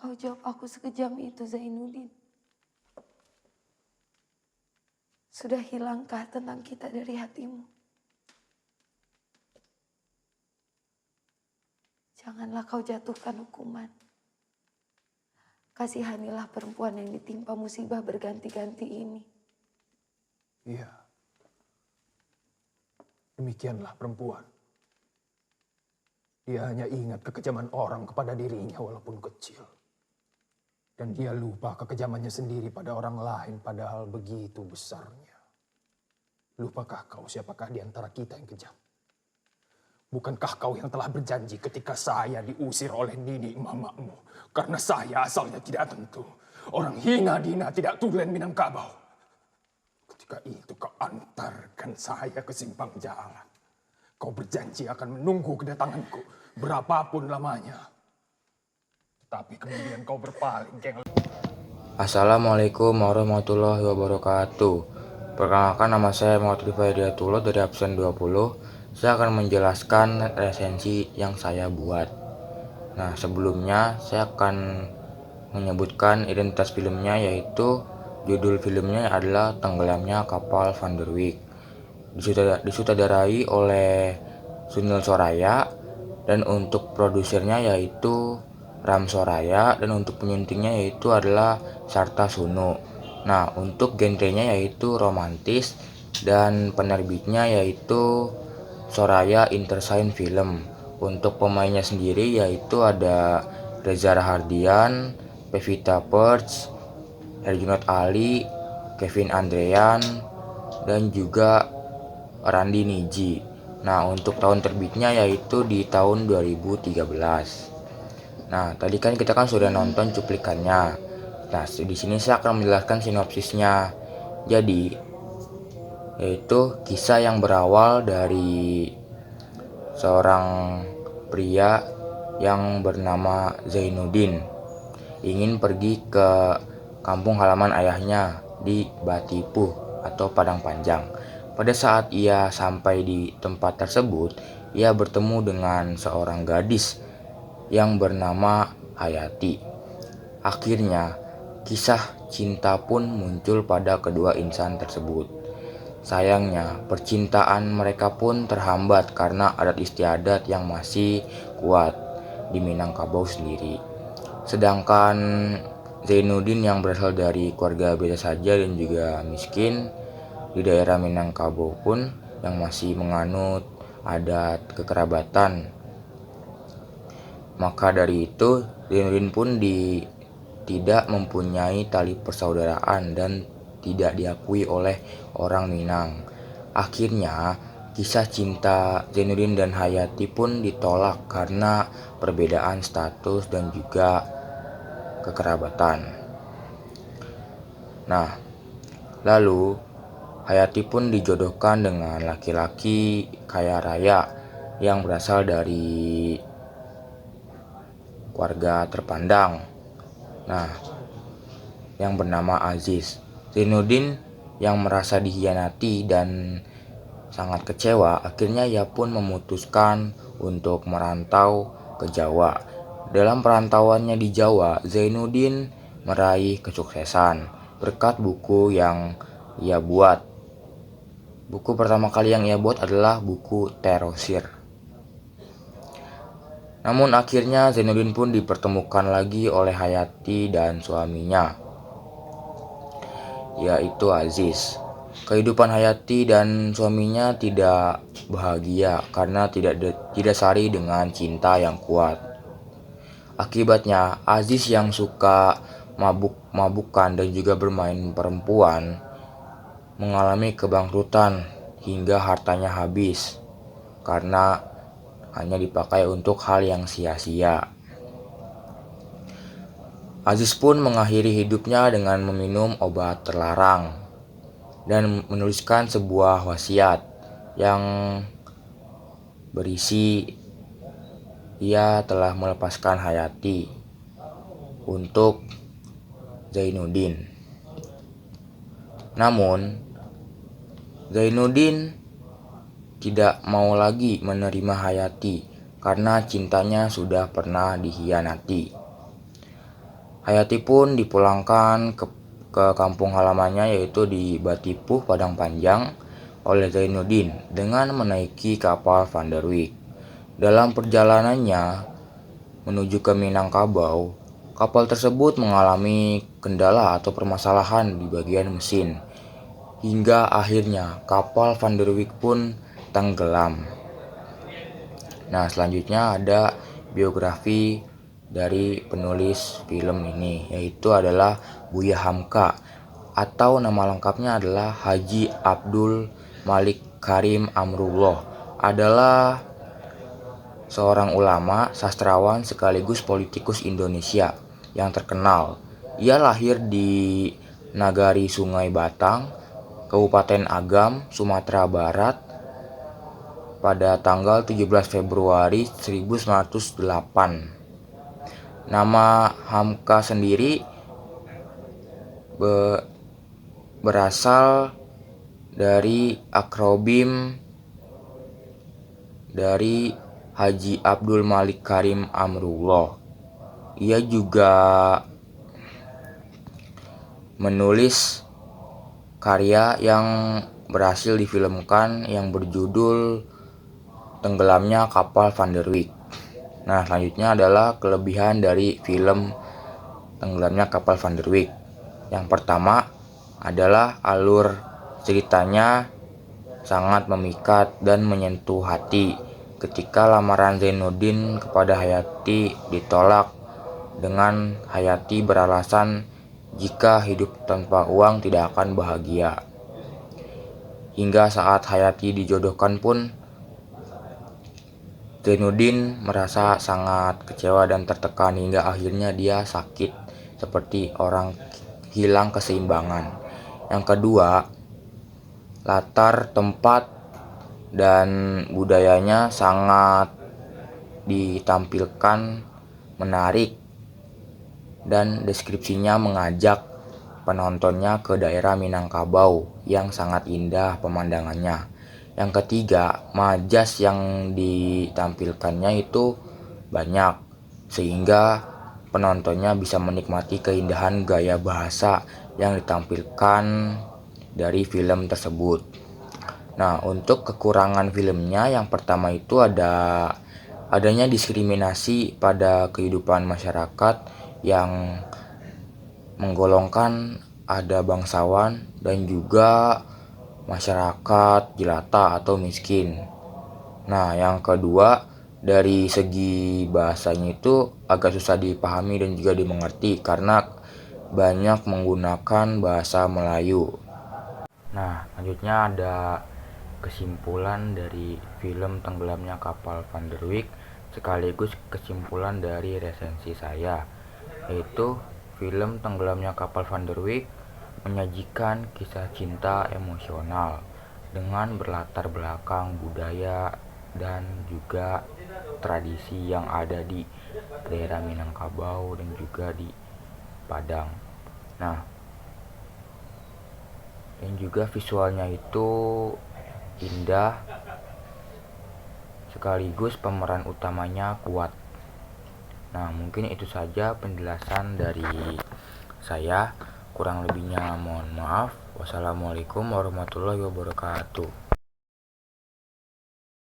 kau jawab aku sekejam itu, Zainuddin? Sudah hilangkah tentang kita dari hatimu? Janganlah kau jatuhkan hukuman. Kasihanilah perempuan yang ditimpa musibah berganti-ganti ini. Iya. Demikianlah perempuan. Dia hanya ingat kekejaman orang kepada dirinya walaupun kecil. Dan dia lupa kekejamannya sendiri pada orang lain padahal begitu besarnya. Lupakah kau siapakah di antara kita yang kejam? Bukankah kau yang telah berjanji ketika saya diusir oleh nini mamamu? Karena saya asalnya tidak tentu. Orang hina dina tidak tulen Minangkabau. Ketika itu kau antarkan saya ke simpang jalan. Kau berjanji akan menunggu kedatanganku berapapun lamanya. Tapi kemudian kau berpaling. Assalamualaikum warahmatullahi wabarakatuh. Perkenalkan, nama saya Muhammad Rifai Hidayatullah dari absen 20. Saya akan menjelaskan resensi yang saya buat. Nah, sebelumnya saya akan menyebutkan identitas filmnya, yaitu judul filmnya adalah Tenggelamnya Kapal Van der Wijk. Disutradarai oleh Sunil Soraya, dan untuk produsernya yaitu Ram Soraya, dan untuk penyuntingnya yaitu adalah Sarta Sunu. Nah, untuk genrenya yaitu romantis, dan penerbitnya yaitu Soraya Intersign Film. Untuk pemainnya sendiri yaitu ada Reza Rahardian, Pevita Pearce, Herjunot Ali, Kevin Andrean, dan juga Randi Niji. Nah, untuk tahun terbitnya yaitu di tahun 2013. Nah, tadi kan kita sudah nonton cuplikannya. Nah, di sini saya akan menjelaskan sinopsisnya. Jadi, yaitu kisah yang berawal dari seorang pria yang bernama Zainuddin ingin pergi ke kampung halaman ayahnya di Batipuh atau Padang Panjang. Pada saat ia sampai di tempat tersebut, ia bertemu dengan seorang gadis yang bernama Hayati. Akhirnya, kisah cinta pun muncul pada kedua insan tersebut. Sayangnya, percintaan mereka pun terhambat karena adat istiadat yang masih kuat di Minangkabau sendiri. Sedangkan Zainuddin yang berasal dari keluarga biasa saja dan juga miskin di daerah Minangkabau pun yang masih menganut adat kekerabatan. Maka dari itu, Zainuddin pun tidak mempunyai tali persaudaraan dan tidak diakui oleh orang Minang. Akhirnya, kisah cinta Zainuddin dan Hayati pun ditolak karena perbedaan status dan juga kekerabatan. Nah, lalu Hayati pun dijodohkan dengan laki-laki kaya raya yang berasal dari keluarga terpandang. Nah, yang bernama Aziz. Zainuddin yang merasa dikhianati dan sangat kecewa, akhirnya ia pun memutuskan untuk merantau ke Jawa. Dalam perantauannya di Jawa, Zainuddin meraih kesuksesan berkat buku yang ia buat. Buku pertama kali yang ia buat adalah buku Terosir. Namun akhirnya Zainuddin pun dipertemukan lagi oleh Hayati dan suaminya, yaitu Aziz. Kehidupan Hayati dan suaminya tidak bahagia karena tidak didasari dengan cinta yang kuat. Akibatnya, Aziz yang suka mabuk-mabukan dan juga bermain perempuan mengalami kebangkrutan hingga hartanya habis karena hanya dipakai untuk hal yang sia-sia. Aziz pun mengakhiri hidupnya dengan meminum obat terlarang dan menuliskan sebuah wasiat yang berisi ia telah melepaskan Hayati untuk Zainuddin. Namun, Zainuddin tidak mau lagi menerima Hayati karena cintanya sudah pernah dikhianati. Hayati pun dipulangkan ke kampung halamannya yaitu di Batipuh, Padang Panjang oleh Zainuddin dengan menaiki kapal Van der Wijk. Dalam perjalanannya menuju ke Minangkabau, kapal tersebut mengalami kendala atau permasalahan di bagian mesin, hingga akhirnya kapal Van der Wijk pun tenggelam. Nah, selanjutnya ada biografi dari penulis film ini, yaitu adalah Buya Hamka, atau nama lengkapnya adalah Haji Abdul Malik Karim Amrullah. Adalah seorang ulama, sastrawan sekaligus politikus Indonesia yang terkenal. Ia lahir di Nagari Sungai Batang, Kabupaten Agam, Sumatera Barat pada tanggal 17 Februari 1908. Nama Hamka sendiri berasal dari akronim dari Haji Abdul Malik Karim Amrullah. Ia juga menulis karya yang berhasil difilmkan yang berjudul Tenggelamnya Kapal Van der Wijk. Nah, selanjutnya adalah kelebihan dari film Tenggelamnya Kapal Van der Wijk. Yang pertama adalah alur ceritanya sangat memikat dan menyentuh hati ketika lamaran Zainuddin kepada Hayati ditolak dengan Hayati beralasan jika hidup tanpa uang tidak akan bahagia. Hingga saat Hayati dijodohkan pun Zainuddin merasa sangat kecewa dan tertekan hingga akhirnya dia sakit seperti orang hilang keseimbangan. Yang kedua, latar tempat dan budayanya sangat ditampilkan menarik dan deskripsinya mengajak penontonnya ke daerah Minangkabau yang sangat indah pemandangannya. Yang ketiga, majas yang ditampilkannya itu banyak sehingga penontonnya bisa menikmati keindahan gaya bahasa yang ditampilkan dari film tersebut. Nah, untuk kekurangan filmnya yang pertama itu adanya diskriminasi pada kehidupan masyarakat yang menggolongkan ada bangsawan dan juga masyarakat jelata atau miskin. Nah, yang kedua, dari segi bahasanya itu agak susah dipahami dan juga dimengerti karena banyak menggunakan bahasa Melayu. Nah, selanjutnya ada kesimpulan dari film Tenggelamnya Kapal Van der Wijk sekaligus kesimpulan dari resensi saya, yaitu film Tenggelamnya Kapal Van der Wijk menyajikan kisah cinta emosional dengan berlatar belakang budaya dan juga tradisi yang ada di daerah Minangkabau dan juga di Padang. Nah, dan juga visualnya itu indah sekaligus pemeran utamanya kuat. Nah, mungkin itu saja penjelasan dari saya. Kurang lebihnya mohon maaf. Wassalamualaikum warahmatullahi wabarakatuh.